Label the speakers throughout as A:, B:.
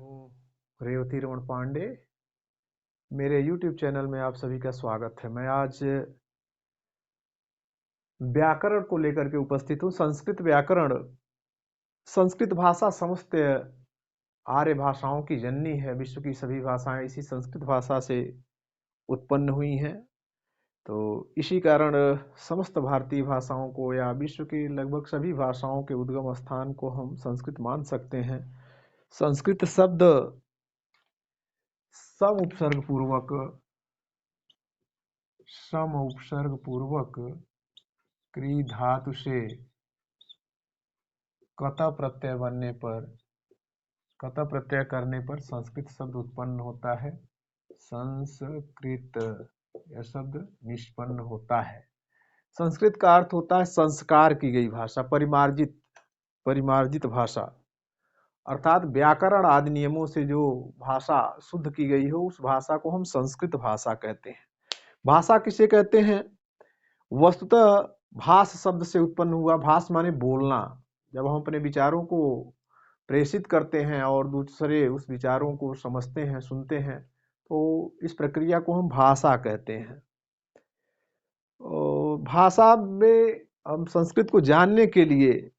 A: हूँ रेवती रमन पांडे। मेरे YouTube channel में आप सभी का स्वागत है। मैं आज व्याकरण को लेकर के उपस्थित हूँ। संस्कृत व्याकरण, संस्कृत भाषा समस्त आर्य भाषाओं की जननी है। विश्व की सभी भाषाएं इसी संस्कृत भाषा से उत्पन्न हुई हैं। तो इसी कारण समस्त भारतीय भाषाओं को या विश्व की लगभग सभी भाषाओं के उद्गम स्थान को हम संस्कृत मान सकते हैं। संस्कृत शब्द सम उपसर्ग पूर्वक क्री धातु से कत प्रत्यय बनने पर, कत प्रत्यय करने पर संस्कृत शब्द उत्पन्न होता है। संस्कृत यह शब्द निष्पन्न होता है। संस्कृत का अर्थ होता है संस्कार की गई भाषा, परिमार्जित भाषा, अर्थात व्याकरण आदि नियमों से जो भाषा शुद्ध की गई हो उस भाषा को हम संस्कृत भाषा कहते हैं। भाषा किसे कहते हैं? वस्तुतः भाष शब्द से उत्पन्न हुआ। भाष माने बोलना। जब हम अपने विचारों को प्रेषित करते हैं और दूसरे उस विचारों को समझते हैं, सुनते हैं, तो इस प्रक्रिया को हम भाषा कहते हैं। भाषा में हम संस्कृत को जानने के लिए,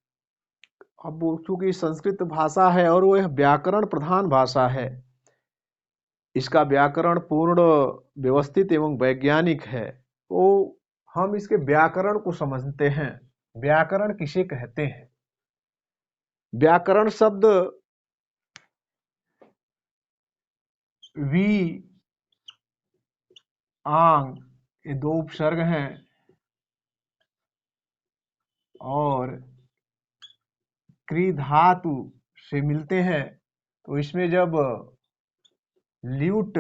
A: अब चूंकि संस्कृत भाषा है और वो व्याकरण प्रधान भाषा है, इसका व्याकरण पूर्ण व्यवस्थित एवं वैज्ञानिक है, तो हम इसके व्याकरण को समझते हैं। व्याकरण किसे कहते हैं? व्याकरण शब्द वी आंग ये दो उपसर्ग हैं और क्री धातु से मिलते हैं, तो इसमें जब ल्यूट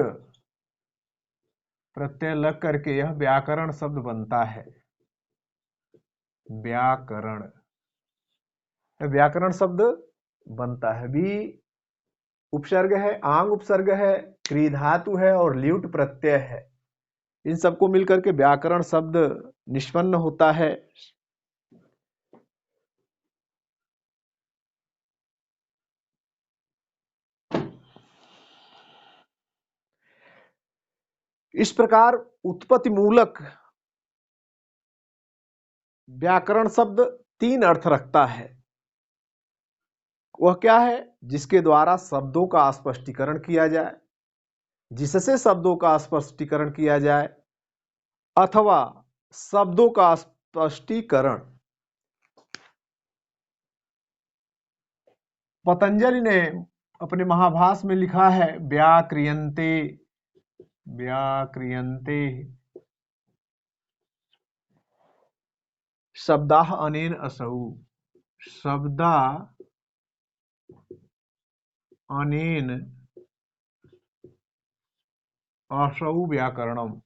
A: प्रत्यय लग करके यह व्याकरण शब्द बनता है। व्याकरण शब्द बनता है। वी उपसर्ग है, आंग उपसर्ग है, क्री धातु है और ल्यूट प्रत्यय है। इन सबको मिलकर के व्याकरण शब्द निष्पन्न होता है। इस प्रकार उत्पत्ति मूलक व्याकरण शब्द तीन अर्थ रखता है। वह क्या है? जिसके द्वारा शब्दों का स्पष्टीकरण किया जाए, जिससे शब्दों का स्पष्टीकरण किया जाए, अथवा शब्दों का स्पष्टीकरण। पतंजलि ने अपने महाभाष्य में लिखा है, व्याक्रियन्ते शब्दाः अनेन असौ, शब्दा अनेन असौ व्याकरणम।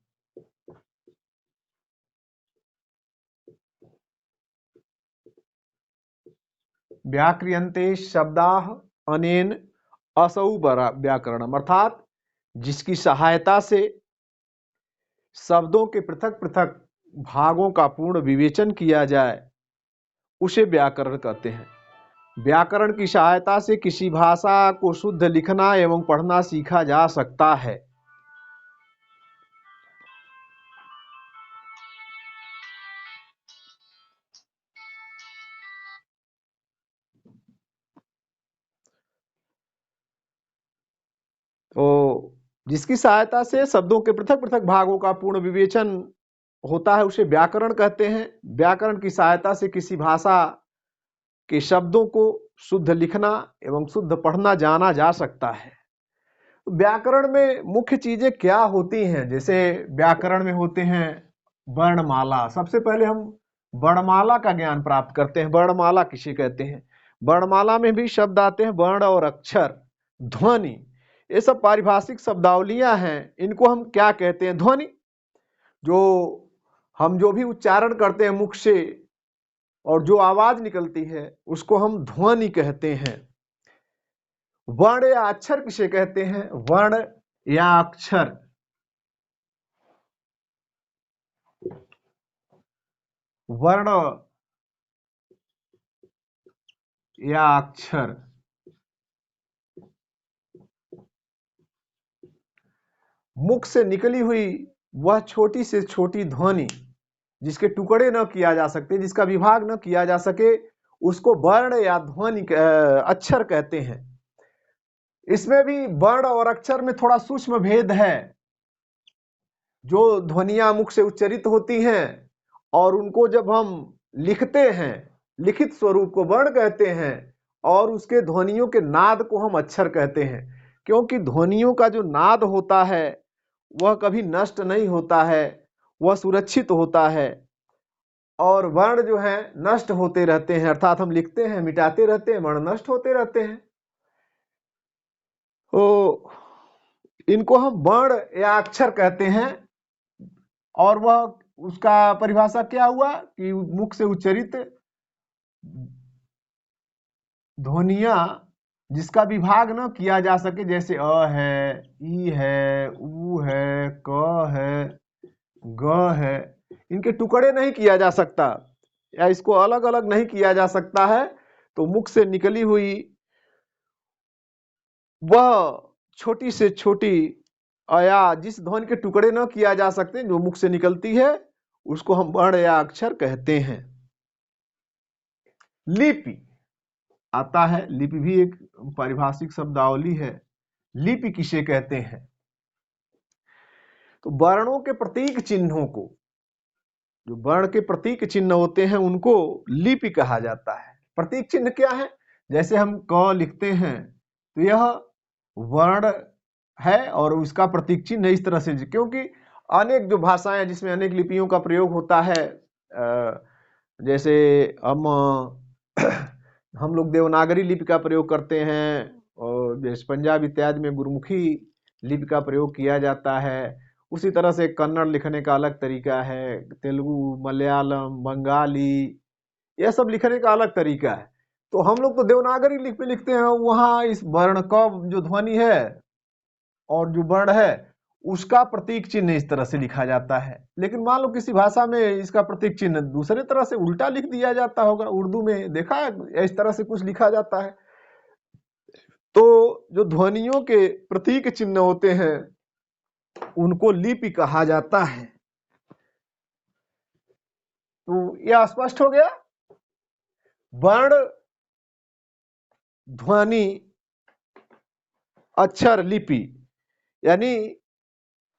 A: व्याक्रियन्ते शब्दाः अनेन असौ व्याकरणम, अर्थात जिसकी सहायता से शब्दों के पृथक पृथक भागों का पूर्ण विवेचन किया जाए उसे व्याकरण कहते हैं। व्याकरण की सहायता से किसी भाषा को शुद्ध लिखना एवं पढ़ना सीखा जा सकता है। तो जिसकी सहायता से शब्दों के पृथक पृथक भागों का पूर्ण विवेचन होता है उसे व्याकरण कहते हैं। व्याकरण की सहायता से किसी भाषा के शब्दों को शुद्ध लिखना एवं शुद्ध पढ़ना जाना जा सकता है। व्याकरण में मुख्य चीजें क्या होती हैं? जैसे व्याकरण में होते हैं वर्णमाला। सबसे पहले हम वर्णमाला का ज्ञान प्राप्त करते हैं। वर्णमाला किसे कहते हैं? वर्णमाला में भी शब्द आते हैं, वर्ण और अक्षर, ध्वनि, ये सब पारिभाषिक शब्दावलियां हैं। इनको हम क्या कहते हैं? ध्वनि। जो हम जो भी उच्चारण करते हैं मुख से और जो आवाज निकलती है उसको हम ध्वनि कहते हैं। वर्ण या अक्षर किसे कहते हैं? वर्ण या अक्षर, वर्ण या अक्षर मुख से निकली हुई वह छोटी से छोटी ध्वनि जिसके टुकड़े न किया जा सकते, जिसका विभाग न किया जा सके, उसको वर्ण या ध्वनि अक्षर कहते हैं। इसमें भी वर्ण और अक्षर में थोड़ा सूक्ष्म भेद है। जो ध्वनियां मुख से उच्चरित होती हैं और उनको जब हम लिखते हैं, लिखित स्वरूप को वर्ण कहते हैं और उसके ध्वनियों के नाद को हम अक्षर कहते हैं। क्योंकि ध्वनियों का जो नाद होता है वह कभी नष्ट नहीं होता है, वह सुरक्षित होता है। और वर्ण जो है नष्ट होते रहते हैं, अर्थात हम लिखते हैं मिटाते रहते हैं, वर्ण नष्ट होते रहते हैं। तो इनको हम वर्ण या अक्षर कहते हैं। और वह उसका परिभाषा क्या हुआ कि मुख से उच्चरित ध्वनियां जिसका विभाग न किया जा सके, जैसे अ है, ई है, ऊ है, क है, ग है, इनके टुकड़े नहीं किया जा सकता या इसको अलग अलग नहीं किया जा सकता है। तो मुख से निकली हुई वह छोटी से छोटी या जिस ध्वनि के टुकड़े न किया जा सकते, जो मुख से निकलती है, उसको हम वर्ण या अक्षर कहते हैं। लिपि आता है, लिपि भी एक पारिभाषिक शब्दावली है। लिपि किसे कहते हैं? तो वर्णों के प्रतीक चिन्हों को, जो वर्ण के प्रतीक चिन्ह होते हैं उनको लिपि कहा जाता है। प्रतीक चिन्ह क्या है? जैसे हम क लिखते हैं तो यह वर्ण है और उसका प्रतीक चिन्ह इस तरह से, क्योंकि अनेक जो भाषाएं हैं जिसमें अनेक लिपियों का प्रयोग होता है, जैसे हम लोग देवनागरी लिपि का प्रयोग करते हैं और जैसे पंजाब इत्यादि में गुरुमुखी लिपि का प्रयोग किया जाता है। उसी तरह से कन्नड़ लिखने का अलग तरीका है, तेलुगु, मलयालम, बंगाली, यह सब लिखने का अलग तरीका है। तो हम लोग तो देवनागरी लिपि लिखते हैं, वहां इस वर्ण का जो ध्वनि है और जो वर्ण है उसका प्रतीक चिन्ह इस तरह से लिखा जाता है। लेकिन मान लो किसी भाषा में इसका प्रतीक चिन्ह दूसरे तरह से उल्टा लिख दिया जाता होगा, उर्दू में देखा है इस तरह से कुछ लिखा जाता है। तो जो ध्वनियों के प्रतीक चिन्ह होते हैं उनको लिपि कहा जाता है। तो यह स्पष्ट हो गया। वर्ण, ध्वनि, अक्षर, लिपि, यानी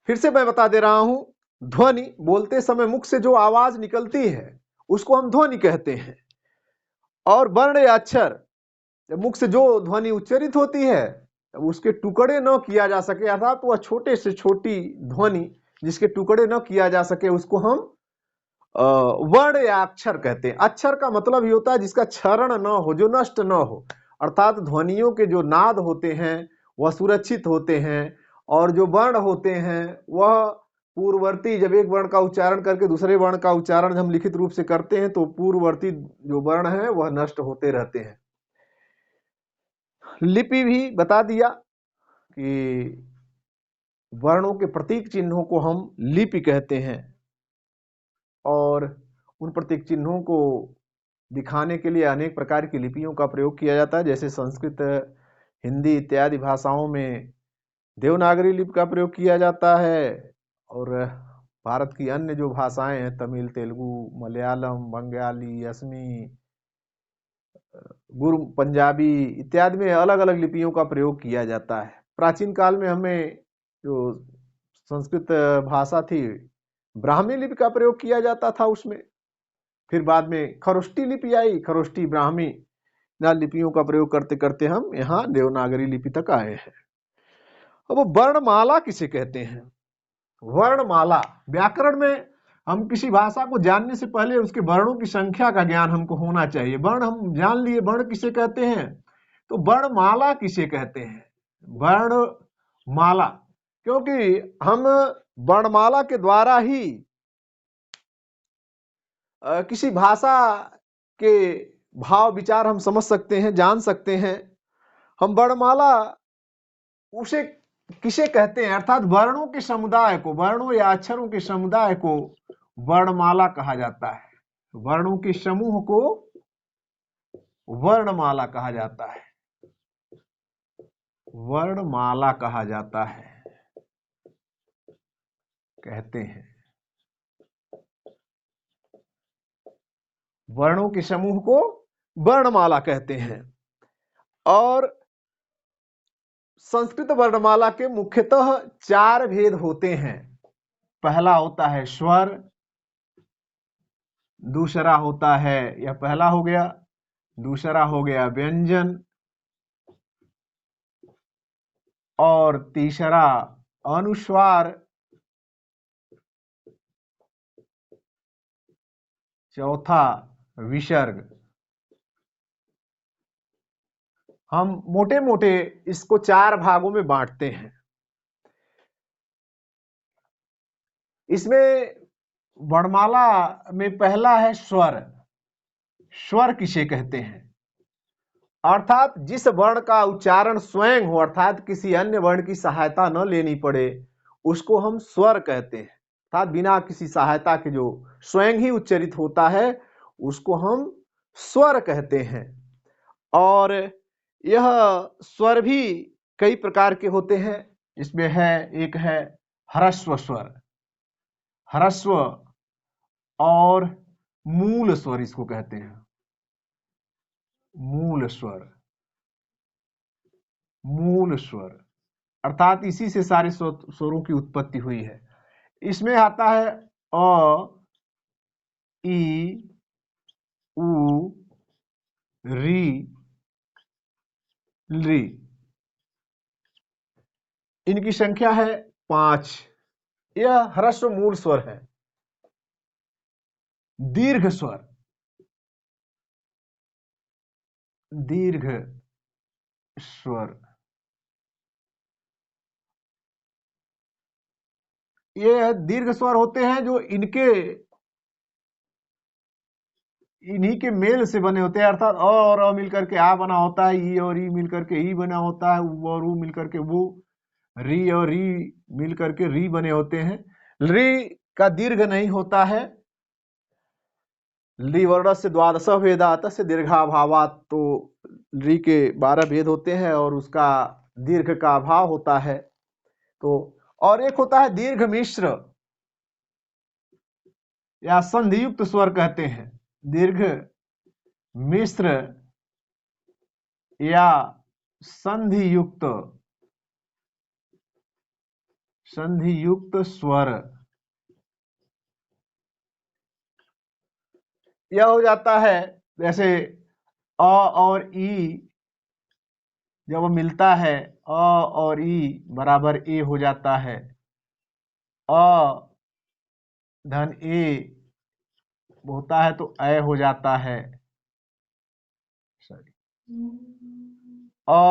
A: फिर से मैं बता दे रहा हूं, ध्वनि बोलते समय मुख से जो आवाज निकलती है उसको हम ध्वनि कहते हैं। और वर्ण या अक्षर, जब मुख से जो ध्वनि उच्चरित होती है उसके टुकड़े न किया जा सके, अर्थात वह छोटे से छोटी ध्वनि जिसके टुकड़े न किया जा सके, उसको हम वर्ण या अक्षर कहते हैं। अक्षर का मतलब ये होता है जिसका क्षरण न हो, जो नष्ट न हो, अर्थात ध्वनियों के जो नाद होते हैं वह सुरक्षित होते हैं। और जो वर्ण होते हैं वह पूर्ववर्ती, जब एक वर्ण का उच्चारण करके दूसरे वर्ण का उच्चारण हम लिखित रूप से करते हैं तो पूर्ववर्ती जो वर्ण है वह नष्ट होते रहते हैं। लिपि भी बता दिया कि वर्णों के प्रतीक चिन्हों को हम लिपि कहते हैं और उन प्रतीक चिन्हों को दिखाने के लिए अनेक प्रकार की लिपियों का प्रयोग किया जाता है। जैसे संस्कृत, हिंदी इत्यादि भाषाओं में देवनागरी लिपि का प्रयोग किया जाता है और भारत की अन्य जो भाषाएं हैं, तमिल, तेलुगु, मलयालम, बंगाली, असमी, गुरु, पंजाबी इत्यादि में अलग अलग लिपियों का प्रयोग किया जाता है। प्राचीन काल में हमें जो संस्कृत भाषा थी, ब्राह्मी लिपि का प्रयोग किया जाता था उसमें। फिर बाद में खरोष्टी लिपि आई, खरोष्टी, ब्राह्मी लिपियों का प्रयोग करते करते हम यहाँ देवनागरी लिपि तक आए हैं। अब वर्णमाला किसे कहते हैं? वर्णमाला, व्याकरण में हम किसी भाषा को जानने से पहले उसके वर्णों की संख्या का ज्ञान हमको होना चाहिए। वर्ण हम जान लिए, वर्ण किसे कहते हैं, तो वर्णमाला किसे कहते हैं? वर्णमाला, क्योंकि हम वर्णमाला के द्वारा ही किसी भाषा के भाव विचार हम समझ सकते हैं, जान सकते हैं। हम वर्णमाला उसे किसे कहते हैं, अर्थात वर्णों के समुदाय को, वर्णों या अक्षरों के समुदाय को वर्णमाला कहा जाता है। वर्णों के समूह को वर्णमाला कहा जाता है, वर्णमाला कहा जाता है। कहते हैं। वर्णों के समूह को वर्णमाला कहते हैं। और संस्कृत वर्णमाला के मुख्यतः 4 भेद होते हैं। पहला होता है स्वर, दूसरा होता है, यह पहला हो गया, दूसरा हो गया व्यंजन, और तीसरा अनुस्वार, चौथा विसर्ग। हम मोटे मोटे इसको 4 भागों में बांटते हैं। इसमें वर्णमाला में पहला है स्वर। स्वर किसे कहते हैं? अर्थात जिस वर्ण का उच्चारण स्वयं हो, अर्थात किसी अन्य वर्ण की सहायता न लेनी पड़े, उसको हम स्वर कहते हैं। अर्थात बिना किसी सहायता के जो स्वयं ही उच्चरित होता है, उसको हम स्वर कहते हैं। और यह स्वर भी कई प्रकार के होते हैं। इसमें है, एक है ह्रस्व स्वर, ह्रस्व, और मूल स्वर इसको कहते हैं। मूल स्वर, मूल स्वर अर्थात इसी से सारे स्वरों की उत्पत्ति हुई है। इसमें आता है अ, ई, उ, री, ली। इनकी संख्या है 5। यह ह्रस्व मूल स्वर है। दीर्घ स्वर, दीर्घ स्वर, ये दीर्घ स्वर होते हैं जो इन्हीं के मेल से बने होते हैं। अर्थात अ और अ मिलकर के आ बना होता है, ई और ई मिलकर के ई बना होता है, उ और उ मिलकर के वो, री और री मिलकर के री बने होते हैं। री का दीर्घ नहीं होता है। ली वर्ण से द्वादश भेदा तस्य दीर्घाभावात्, तो री के 12 भेद होते हैं और उसका दीर्घ का अभाव होता है। तो और एक होता है दीर्घ मिश्र या संधियुक्त स्वर कहते हैं। दीर्घ मिश्र या संधियुक्त, संधियुक्त स्वर, यह हो जाता है जैसे अ और ई जब मिलता है, अ और ई बराबर ए हो जाता है। अ धन ए होता है तो ए हो जाता है। सॉरी, अ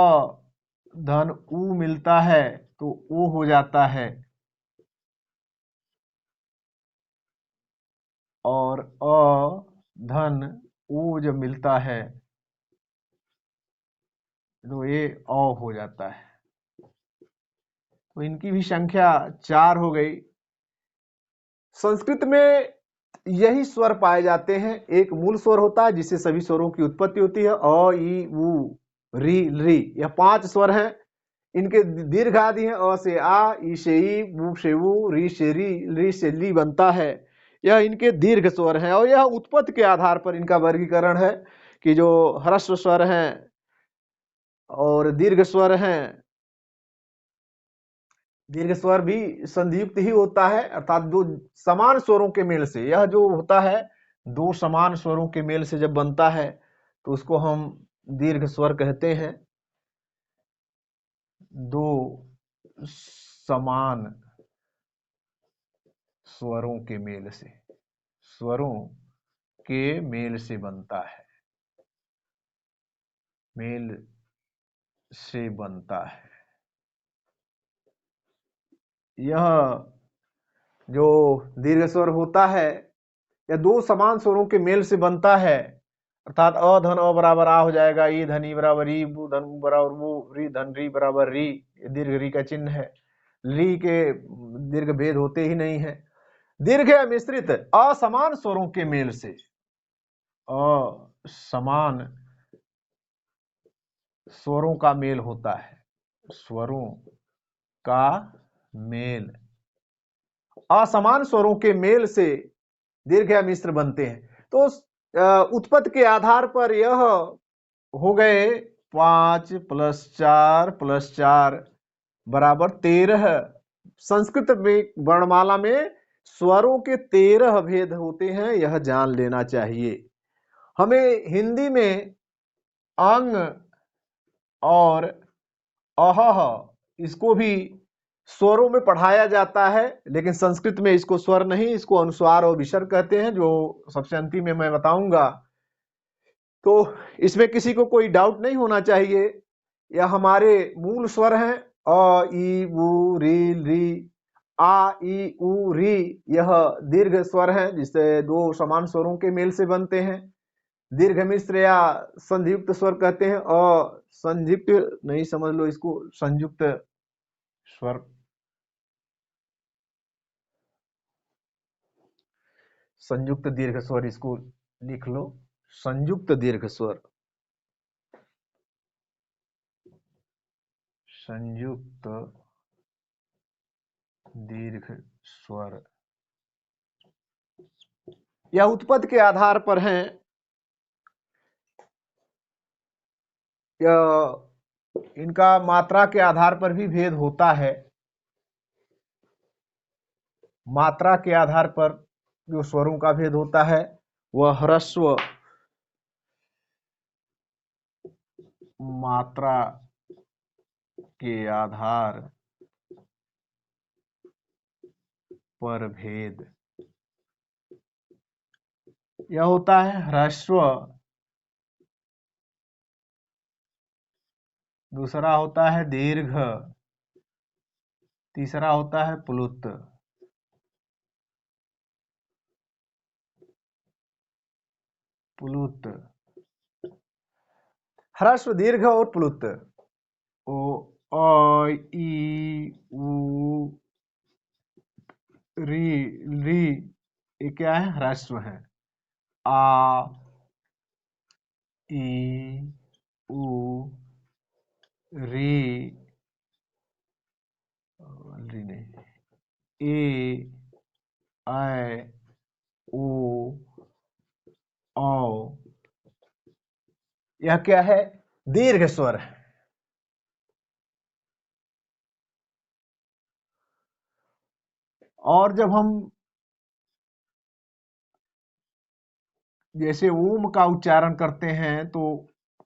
A: धन उ मिलता है तो ओ हो जाता है। और अ धन ओ जब मिलता है तो ये अ हो जाता है। तो इनकी भी संख्या 4 हो गई। संस्कृत में यही स्वर पाए जाते हैं। एक मूल स्वर होता है जिससे सभी स्वरों की उत्पत्ति होती है, अ, ई, उ, री, ली। यह 5 स्वर हैं। इनके दीर्घ आदि हैं, अ से आ, ई से ई, उ से उ, री से री से ली बनता है। यह इनके दीर्घ स्वर हैं और यह उत्पत्ति के आधार पर इनका वर्गीकरण है कि जो ह्रस्व स्वर हैं और दीर्घ स्वर हैं। दीर्घ स्वर भी संधियुक्त ही होता है, अर्थात दो समान स्वरों के मेल से। यह जो होता है, दो समान स्वरों के मेल से जब बनता है तो उसको हम दीर्घ स्वर कहते हैं। दो समान स्वरों के मेल से, स्वरों के मेल से बनता है, मेल से बनता है। यह जो दीर्घ स्वर होता है, यह दो समान स्वरों के मेल से बनता है। अर्थात अ धन अ बराबर आ हो जाएगा, ई धन ई बराबर ई, बु धन बु बराबर वो, री धन री बराबर री। दीर्घ री का चिन्ह है। ली के दीर्घ भेद होते ही नहीं है। दीर्घ या मिश्रित असमान स्वरों के मेल से, असमान स्वरों का मेल होता है, स्वरों का मेल असमान स्वरों के मेल से दीर्घ या मिश्र बनते हैं। तो उत्पत्ति के आधार पर यह हो गए 5 + 4 + 4 बराबर 13। संस्कृत वर्णमाला में स्वरों के 13 भेद होते हैं, यह जान लेना चाहिए। हमें हिंदी में अंग और अहह इसको भी स्वरों में पढ़ाया जाता है, लेकिन संस्कृत में इसको स्वर नहीं, इसको अनुस्वार और विसर्ग कहते हैं, जो सबसे अंतिम में मैं बताऊंगा। तो इसमें किसी को कोई डाउट नहीं होना चाहिए। यह हमारे मूल स्वर हैं अ ई उ री री। आ ई उ री यह दीर्घ स्वर हैं, जिससे दो समान स्वरों के मेल से बनते हैं। दीर्घ मिश्र या संयुक्त स्वर कहते हैं। संयुक्त नहीं, समझ लो इसको संयुक्त स्वर। संयुक्त दीर्घ स्वर इसको लिख लो, संयुक्त दीर्घ स्वर। संयुक्त दीर्घ स्वर यह उत्पत्ति के आधार पर हैं। इनका मात्रा के आधार पर भी भेद होता है। मात्रा के आधार पर जो स्वरों का भेद होता है वह ह्रस्व मात्रा के आधार पर भेद यह होता है ह्रस्व, दूसरा होता है दीर्घ, तीसरा होता है प्लुत। प्लुत, ह्रस्व, दीर्घ और प्लुत। ओ अ ई उ री री ये क्या है? ह्रस्व है। आ ई उ री री नहीं, ए ऐ ओ औ यह क्या है? दीर्घ स्वर है। और जब हम जैसे ओम का उच्चारण करते हैं तो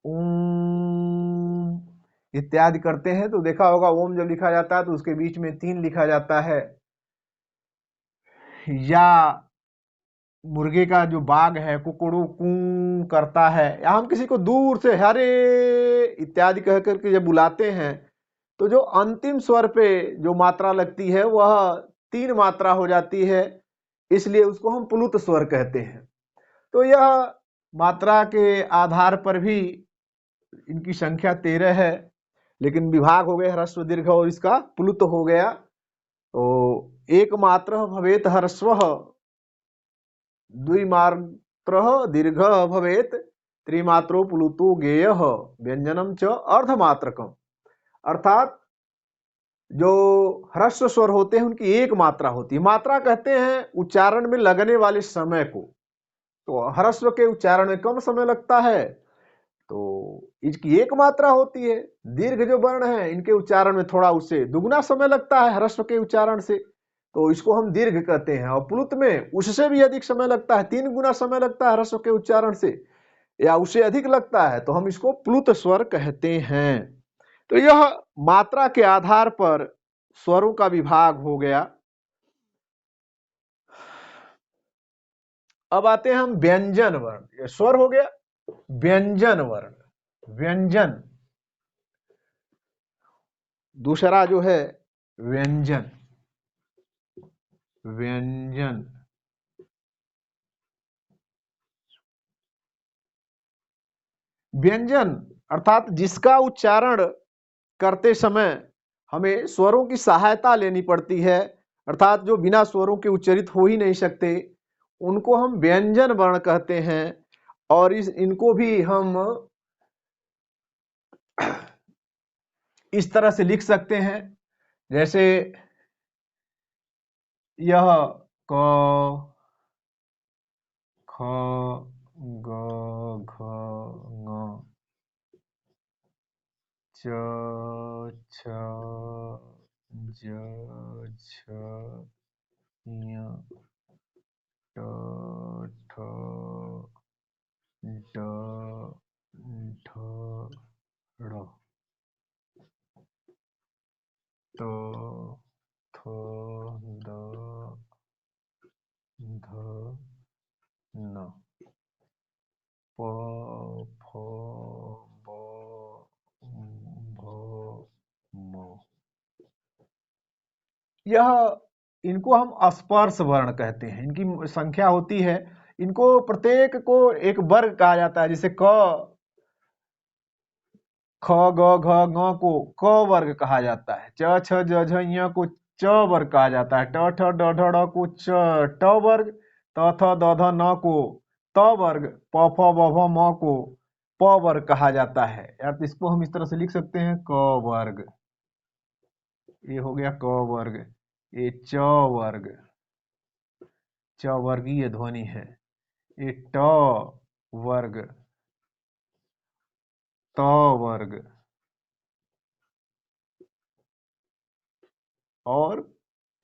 A: ओम इत्यादि करते हैं, तो देखा होगा ओम जब लिखा जाता है तो उसके बीच में 3 लिखा जाता है। या मुर्गे का जो बाग है कुकड़ू कू करता है, या हम किसी को दूर से हरे इत्यादि कह करके जब बुलाते हैं तो जो अंतिम स्वर पे जो मात्रा लगती है वह 3 मात्रा हो जाती है, इसलिए उसको हम प्लुत स्वर कहते हैं। तो यह मात्रा के आधार पर भी इनकी संख्या 13 है, लेकिन विभाग हो गए ह्रस्व दीर्घ और इसका प्लुत हो गया। तो एक मात्र भवेत ह्रस्व, द्विमात्र दीर्घ भवेत, त्रिमात्रो प्लुतो गेय, व्यंजनम च अर्धमात्रकम। अर्थात जो ह्रस्व स्वर होते हैं उनकी एक मात्रा होती है। मात्रा कहते हैं उच्चारण में लगने वाले समय को। तो ह्रस्व के उच्चारण में कम समय लगता है तो इसकी एक मात्रा होती है। दीर्घ जो वर्ण है इनके उच्चारण में थोड़ा उससे दुगुना समय लगता है ह्रस्व के उच्चारण से, तो इसको हम दीर्घ कहते हैं। और प्लुत में उससे भी अधिक समय लगता है, 3 गुना समय लगता है ह्रस्व के उच्चारण से, या उससे अधिक लगता है, तो हम इसको प्लुत स्वर कहते हैं। तो यह मात्रा के आधार पर स्वरों का विभाग हो गया। अब आते हैं हम व्यंजन वर्ण। ये स्वर हो गया, व्यंजन वर्ण, व्यंजन दूसरा जो है व्यंजन। व्यंजन व्यंजन अर्थात जिसका उच्चारण करते समय हमें स्वरों की सहायता लेनी पड़ती है, अर्थात जो बिना स्वरों के उच्चरित हो ही नहीं सकते, उनको हम व्यंजन वर्ण कहते हैं। और इनको भी हम इस तरह से लिख सकते हैं, जैसे यह क ख ग घ ङ च छ ज छ ञ ट ठ ड ढ ढ़ त थ द ध न प फ ब भ म। यह इनको हम स्पर्श वर्ण कहते हैं। इनकी संख्या होती है, इनको प्रत्येक को एक वर्ग कहा जाता है। जैसे क ख ग घ ङ को क वर्ग कहा जाता है, च छ ज झ ञ को च वर्ग कहा जाता है, ट ठ ड ढ ड़ को ट वर्ग, त थ द ध न को त वर्ग, प फ ब भ म को प वर्ग कहा जाता है। या तो इसको हम इस तरह से लिख सकते हैं क वर्ग, ये हो गया क वर्ग, ये च वर्ग, च वर्गीय ध्वनि है, ये ट वर्ग, त वर्ग और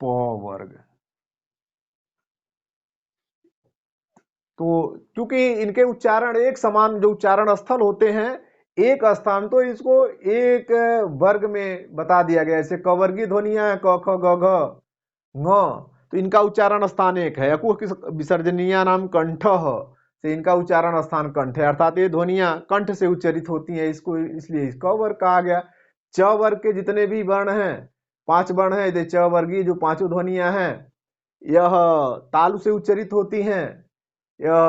A: प वर्ग। तो क्योंकि इनके उच्चारण एक समान, जो उच्चारण स्थल होते हैं एक स्थान, तो इसको एक वर्ग में बता दिया गया। जैसे कवर्गीय ध्वनियां है क ख ग घ ङ, तो इनका उच्चारण स्थान एक है। अकुह विसर्जनीय नाम कंठ से इनका उच्चारण स्थान कंठ है, अर्थात ये ध्वनियां कंठ से उच्चरित होती हैं, इसको इसलिए क वर्ग कहा गया। च वर्ग के जितने भी वर्ण हैं, 5 वर्ण है, च वर्गीय जो पांचों ध्वनियां हैं, यह तालु से उच्चरित होती हैं, यह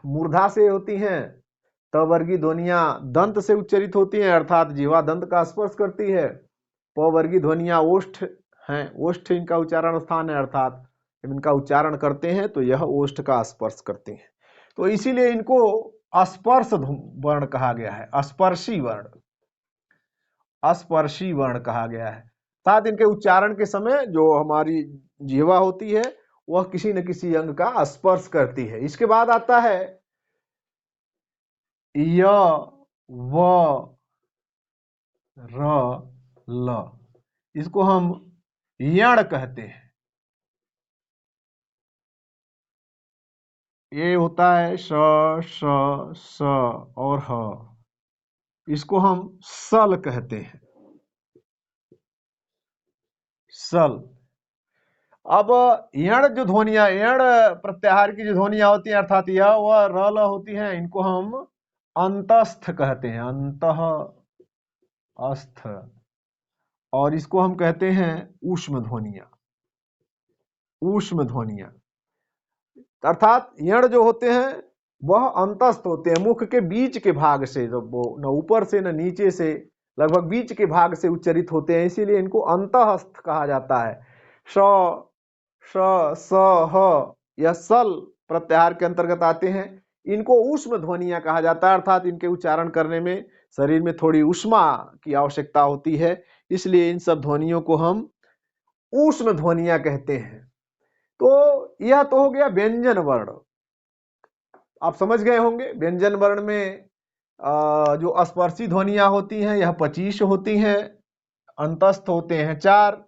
A: मूर्धा से होती हैं। त वर्गीय ध्वनियां दंत से उच्चरित होती हैं, अर्थात जीवा दंत का स्पर्श करती है। प वर्गीय ध्वनियां ओष्ठ हैं, ओष्ठ इनका उच्चारण स्थान है, अर्थात जब इनका उच्चारण करते हैं तो यह ओष्ठ का स्पर्श करते हैं। तो इसीलिए इनको स्पर्श वर्ण कहा गया है, स्पर्शी वर्ण, स्पर्शी वर्ण कहा गया है। साथ इनके उच्चारण के समय जो हमारी जीवा होती है वह किसी न किसी अंग का स्पर्श करती है। इसके बाद आता है य व र ल, इसको हम यण कहते हैं। ये होता है श श स और ह, इसको हम सल कहते हैं, सल। अब यण जो ध्वनियां, यण प्रत्याहार की जो ध्वनियां होती हैं, अर्थात यह व र ल होती हैं, इनको हम अंतस्थ कहते हैं, अंतः अस्थ, और इसको हम कहते हैं ऊष्म ध्वनियां, ऊष्म ध्वनियां। अर्थात यण जो होते हैं वह अंतस्थ होते हैं, मुख के बीच के भाग से, वो न ऊपर से न नीचे से, लगभग बीच के भाग से उच्चरित होते हैं, इसीलिए इनको अंतःस्थ कहा जाता है। श श स ह यह सल प्रत्याहार के अंतर्गत आते हैं। इनको ऊष्म ध्वनियां कहा जाता है, अर्थात इनके उच्चारण करने में शरीर में थोड़ी ऊष्मा की आवश्यकता होती है, इसलिए इन सब ध्वनियों को हम ऊष्म ध्वनियां कहते हैं। तो यह तो हो गया व्यंजन वर्ण। आप समझ गए होंगे व्यंजन वर्ण में जो स्पर्शी ध्वनियां होती हैं यह 25 होती हैं, अंतस्थ होते हैं 4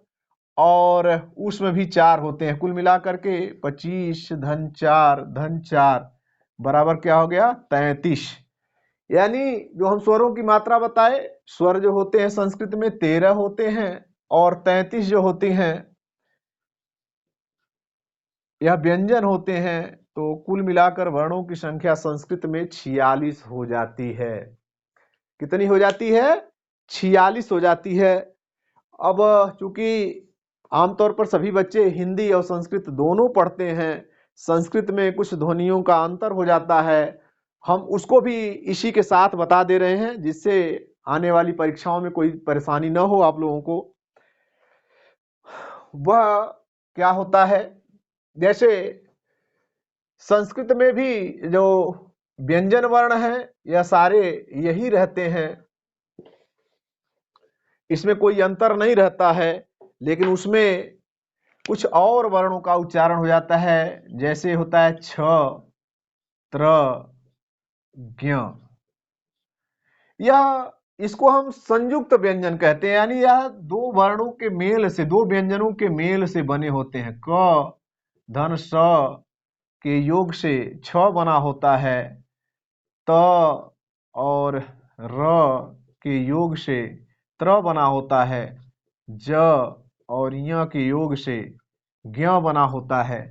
A: और ऊष्म भी 4 होते हैं। कुल मिलाकर के 25 धन 4 धन 4 बराबर क्या हो गया 33। यानी जो हम स्वरों की मात्रा बताए, स्वर जो होते हैं संस्कृत में 13 होते हैं और 33 जो होती हैं यह व्यंजन होते हैं। तो कुल मिलाकर वर्णों की संख्या संस्कृत में 46 हो जाती है। कितनी हो जाती है? 46 हो जाती है। अब चूंकि आमतौर पर सभी बच्चे हिंदी और संस्कृत दोनों पढ़ते हैं, संस्कृत में कुछ ध्वनियों का अंतर हो जाता है, हम उसको भी इसी के साथ बता दे रहे हैं जिससे आने वाली परीक्षाओं में कोई परेशानी न हो आप लोगों को। वह क्या होता है, जैसे संस्कृत में भी जो व्यंजन वर्ण है यह सारे यही रहते हैं, इसमें कोई अंतर नहीं रहता है, लेकिन उसमें कुछ और वर्णों का उच्चारण हो जाता है, जैसे होता है छ, त्र, ज्ञ। यह इसको हम संयुक्त व्यंजन कहते हैं, यानी यह दो वर्णों के मेल से, दो व्यंजनों के मेल से बने होते हैं। क धन स के योग से छ बना होता है, त और र के योग से त्र बना होता है, ज और य के योग से ज्ञ बना होता है।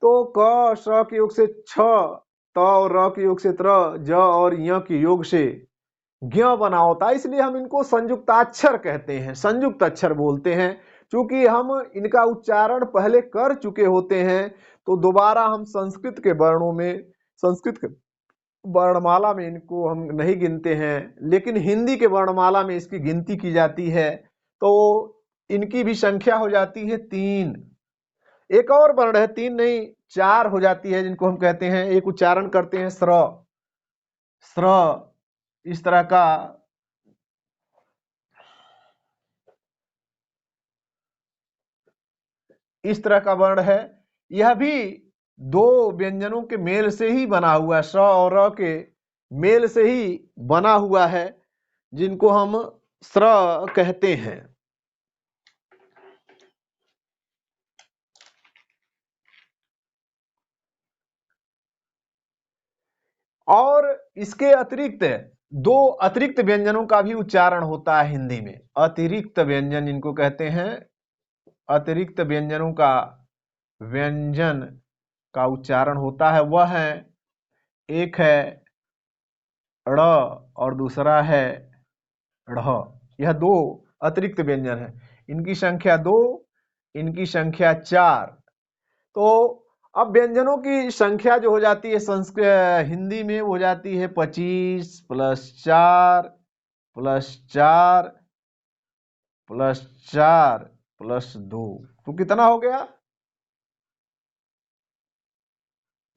A: तो क स के योग से छ, त और र के योग से त्र, ज और य के योग से ज्ञ बना होता है, इसलिए हम इनको संयुक्ताक्षर कहते हैं, संयुक्त अक्षर बोलते हैं। क्योंकि हम इनका उच्चारण पहले कर चुके होते हैं, तो दोबारा हम संस्कृत के वर्णों में, संस्कृत के वर्णमाला में इनको हम नहीं गिनते हैं, लेकिन हिंदी के वर्णमाला में इसकी गिनती की जाती है। तो इनकी भी संख्या हो जाती है 3। एक और वर्ण है, 3 नहीं 4 हो जाती है, जिनको हम कहते हैं, एक उच्चारण करते हैं स्र। स्र इस तरह का वर्ण है। यह भी दो व्यंजनों के मेल से ही बना हुआ है, स और र के मेल से ही बना हुआ है, जिनको हम स्र कहते हैं। और इसके अतिरिक्त दो अतिरिक्त व्यंजनों का भी उच्चारण होता है हिंदी में। अतिरिक्त व्यंजन इनको कहते हैं। अतिरिक्त व्यंजनों का व्यंजन का उच्चारण होता है, वह है, एक है ड़ और दूसरा है ढ़। यह दो अतिरिक्त व्यंजन है। इनकी संख्या 2, इनकी संख्या 4। तो अब व्यंजनों की संख्या जो हो जाती है संस्कृत हिंदी में, वो हो जाती है 25 + 4 + 4 + 4 + 2। तो कितना हो गया?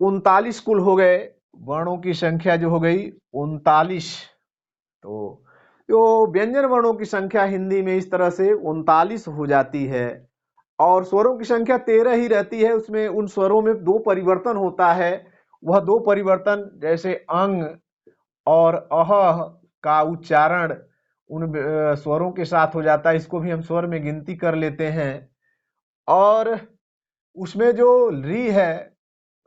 A: 39 कुल हो गए। वर्णों की संख्या जो हो गई 39। तो जो व्यंजन वर्णों की संख्या हिंदी में इस तरह से 39 हो जाती है। और स्वरों की संख्या 13 ही रहती है। उसमें उन स्वरों में 2 परिवर्तन होता है। वह 2 परिवर्तन, जैसे अंग और अह का उच्चारण उन स्वरों के साथ हो जाता है, इसको भी हम स्वर में गिनती कर लेते हैं। और उसमें जो री है,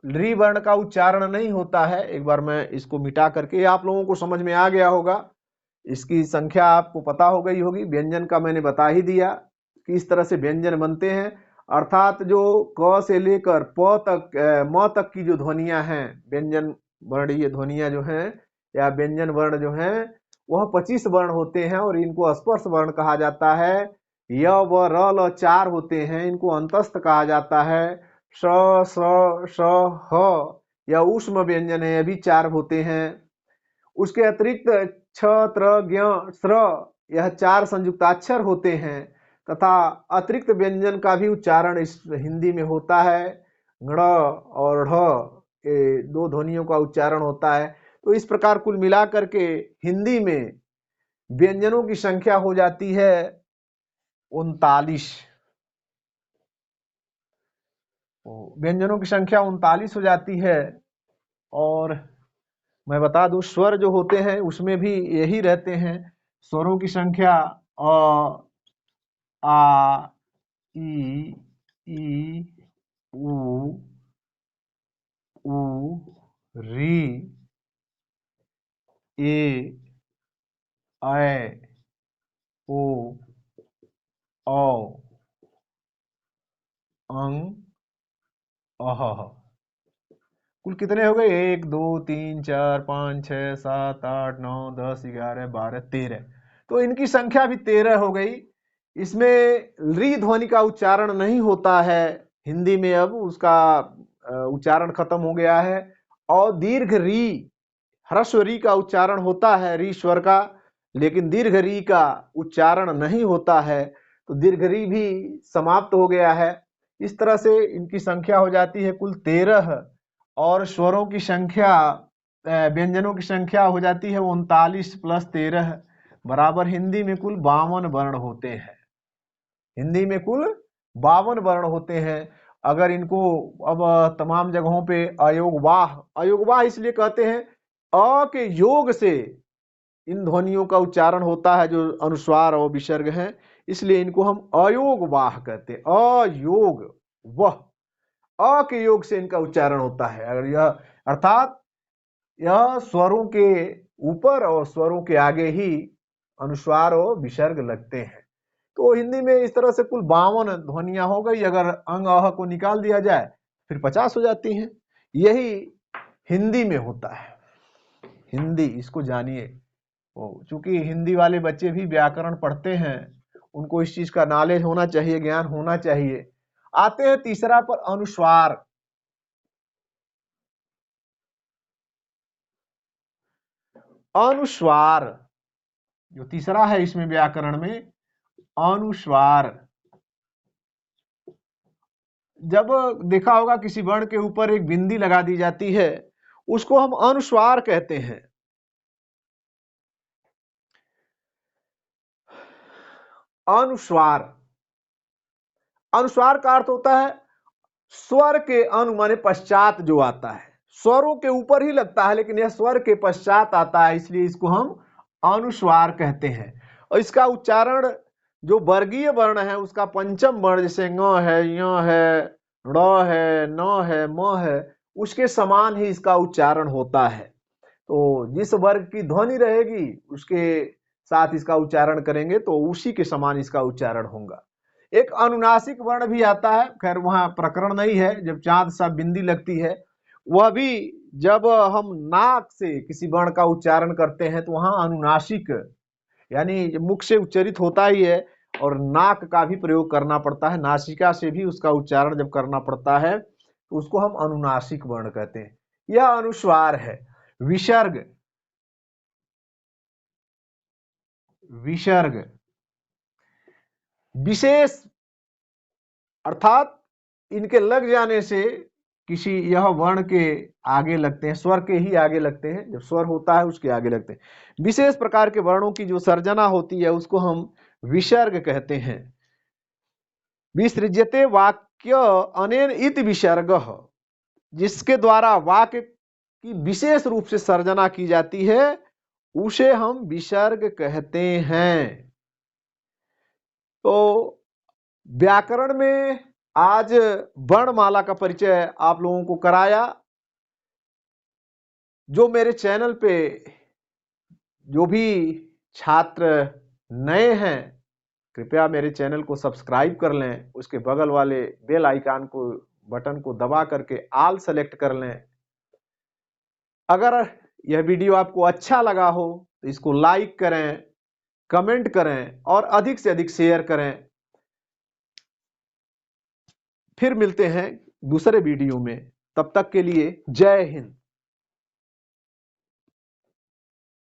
A: री वर्ण का उच्चारण नहीं होता है। एक बार मैं इसको मिटा करके, आप लोगों को समझ में आ गया होगा, इसकी संख्या आपको पता हो गई होगी। व्यंजन का मैंने बता ही दिया कि इस तरह से व्यंजन बनते हैं। अर्थात जो क से लेकर प तक, म तक की जो ध्वनियां हैं, व्यंजन वर्णीय ध्वनियां जो हैं या व्यंजन वर्ण जो हैं, वह 25 वर्ण होते हैं और इनको स्पर्श वर्ण कहा जाता है। य व र ल 4 होते हैं, इनको अंतस्थ कहा जाता है। स स ह या ऊष्म व्यंजन है, ये भी 4 होते हैं। उसके अतिरिक्त छ, त्र, ज्ञ, स्र, यह 4 संयुक्ताक्षर होते हैं। तथा अतिरिक्त व्यंजन का भी उच्चारण इस हिंदी में होता है। ङ और ढ के 2 ध्वनियों का उच्चारण होता है। तो इस प्रकार कुल मिलाकर के हिंदी में व्यंजनों की संख्या हो जाती है 39। व्यंजनों की संख्या 39 हो जाती है। और मैं बता दूं, स्वर जो होते हैं उसमें भी यही रहते हैं। स्वरों की संख्या अ, आ, ई, उ, री, ए, ऐ, ओ, औ, अं, अह। कुल कितने हो गए? 1 2 3 4 5 6 7 8 9 10 11 12 13। तो इनकी संख्या भी 13 हो गई। इसमें री ध्वनि का उच्चारण नहीं होता है हिंदी में, अब उसका उच्चारण खत्म हो गया है। और दीर्घ री, ह्रस्व री का उच्चारण होता है, री स्वर का, लेकिन दीर्घ री का उच्चारण नहीं होता है। तो दीर्घ री भी समाप्त हो गया है। इस तरह से इनकी संख्या हो जाती है कुल 13। और स्वरों की संख्या, व्यंजनों की संख्या हो जाती है 39 + 13 बराबर हिंदी में कुल 52 वर्ण होते हैं। हिंदी में कुल 52 वर्ण होते हैं। अगर इनको अब तमाम जगहों पे अयोगवाह इसलिए कहते हैं, अ के योग से इन ध्वनियों का उच्चारण होता है जो अनुस्वार और विसर्ग हैं, इसलिए इनको हम अयोगवाह कहते हैं। अयोग वह, अ के योग से इनका उच्चारण होता है। अगर यह अर्थात यह स्वरों के ऊपर और स्वरों के आगे ही अनुस्वार और विसर्ग लगते हैं। तो हिंदी में इस तरह से कुल 52 ध्वनियां हो गई। अगर अंग अह को निकाल दिया जाए फिर 50 हो जाती हैं। यही हिंदी में होता है। हिंदी, इसको जानिए। चूंकि हिंदी वाले बच्चे भी व्याकरण पढ़ते हैं, उनको इस चीज का नॉलेज होना चाहिए, ज्ञान होना चाहिए। आते हैं तीसरा पर, अनुस्वार। अनुस्वार जो तीसरा है इसमें व्याकरण में, अनुस्वार। जब देखा होगा किसी वर्ण के ऊपर एक बिंदी लगा दी जाती है, उसको हम अनुस्वार कहते हैं। अनुस्वार, अनुस्वार का अर्थ होता है स्वर के अनु माने पश्चात जो आता है, स्वरों के ऊपर ही लगता है लेकिन यह स्वर के पश्चात आता है, इसलिए इसको हम अनुस्वार कहते हैं। और इसका उच्चारण जो वर्गीय वर्ण है उसका पंचम वर्ण, जैसे ङ है, य है, ड़ है, न है, म है, उसके समान ही इसका उच्चारण होता है। तो जिस वर्ग की ध्वनि रहेगी उसके साथ इसका उच्चारण करेंगे तो उसी के समान इसका उच्चारण होगा। एक अनुनासिक वर्ण भी आता है, खैर वहां प्रकरण नहीं है। जब चांद सा बिंदी लगती है, वह भी जब हम नाक से किसी वर्ण का उच्चारण करते हैं तो वहां अनुनासिक यानी मुख से उच्चरित होता ही है और नाक का भी प्रयोग करना पड़ता है, नासिका से भी उसका उच्चारण जब करना पड़ता है तो उसको हम अनुनासिक वर्ण कहते हैं। यह अनुस्वार है। विसर्ग, विसर्ग विशेष अर्थात इनके लग जाने से किसी यह वर्ण के आगे लगते हैं, स्वर के ही आगे लगते हैं। जब स्वर होता है उसके आगे लगते हैं। विशेष प्रकार के वर्णों की जो सर्जना होती है उसको हम विसर्ग कहते हैं। विसृज्यते वाक्य अनेन इति विसर्गः, जिसके द्वारा वाक्य की विशेष रूप से सर्जना की जाती है उसे हम विसर्ग कहते हैं। तो व्याकरण में आज वर्णमाला का परिचय आप लोगों को कराया। जो मेरे चैनल पे जो भी छात्र नए हैं, कृपया मेरे चैनल को सब्सक्राइब कर लें, उसके बगल वाले बेल आइकन को बटन को दबा करके ऑल सेलेक्ट कर लें। अगर यह वीडियो आपको अच्छा लगा हो तो इसको लाइक करें, कमेंट करें और अधिक से अधिक शेयर करें। फिर मिलते हैं दूसरे वीडियो में, तब तक के लिए जय हिंद।